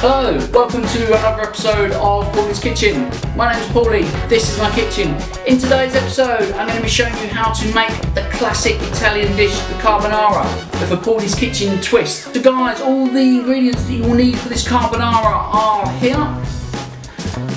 Hello, welcome to another episode of Paulies Kitchen. My name is Paulie, this is my kitchen. In today's episode, I'm going to be showing you how to make the classic Italian dish, the carbonara, with a Paulies Kitchen twist. So guys, all the ingredients that you will need for this carbonara are here.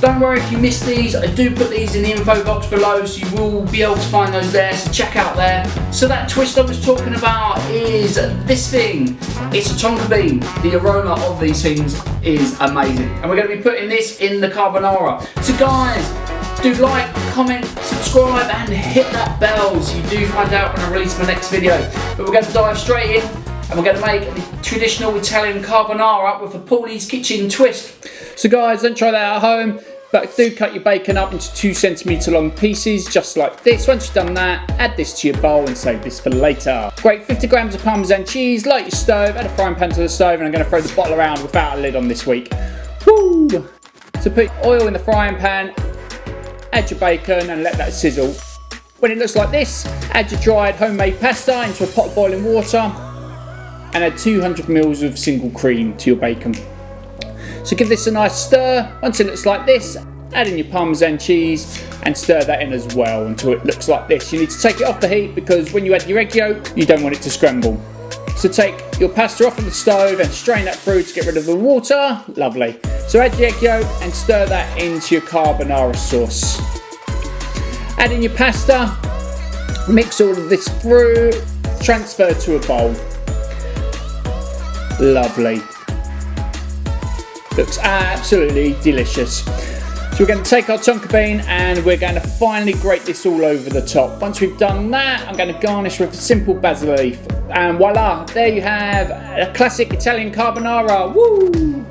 Don't worry if you missed these, I do put these in the info box below, so you will be able to find those there, so check out there. So that twist I was talking about is this thing. It's a Tonka bean. The aroma of these things is amazing. And we're going to be putting this in the carbonara. So guys, do like, comment, subscribe and hit that bell so you do find out when I release my next video. But we're going to dive straight in and we're going to make the traditional Italian carbonara with a Paulies Kitchen twist. So guys, don't try that at home. But do cut your bacon up into 2 centimetre long pieces, just like this. Once you've done that, add this to your bowl and save this for later. Grate 50 grams of Parmesan cheese, light your stove, add a frying pan to the stove, and I'm going to throw the bottle around without a lid on this week. Woo! So put oil in the frying pan, add your bacon and let that sizzle. When it looks like this, add your dried homemade pasta into a pot of boiling water and add 200 ml of single cream to your bacon. So give this a nice stir. Once it looks like this, add in your Parmesan cheese and stir that in as well until it looks like this. You need to take it off the heat because when you add your egg yolk, you don't want it to scramble. So take your pasta off of the stove and strain that through to get rid of the water. Lovely. So add your egg yolk and stir that into your carbonara sauce. Add in your pasta, mix all of this through, transfer to a bowl. Lovely. Looks absolutely delicious. So we're going to take our Tonka bean and we're going to finally grate this all over the top. Once we've done that, I'm going to garnish with a simple basil leaf. And voila, there you have a classic Italian carbonara. Woo!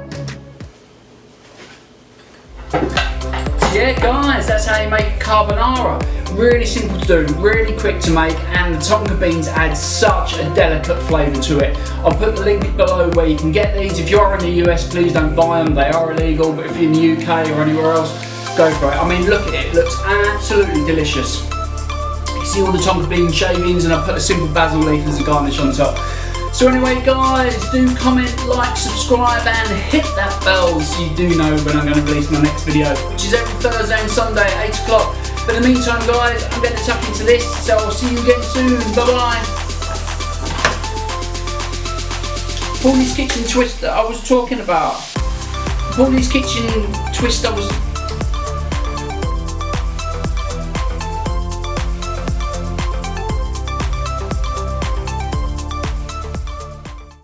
Yeah guys, that's how you make carbonara. Really simple to do, really quick to make, and the Tonka beans add such a delicate flavour to it. I'll put the link below where you can get these. If you are in the US, please don't buy them, they are illegal, but if you're in the UK or anywhere else, go for it. I mean, look at it, it looks absolutely delicious. You see all the Tonka bean shavings, and I put a simple basil leaf as a garnish on top. So anyway guys, do comment, like, subscribe and hit that bell so you do know when I'm going to release my next video, which is every Thursday and Sunday at 8 o'clock. But in the meantime guys, I'm going to tuck into this, so I'll see you again soon. Bye bye. Paulies Kitchen twist that I was talking about. Paulies Kitchen twist I was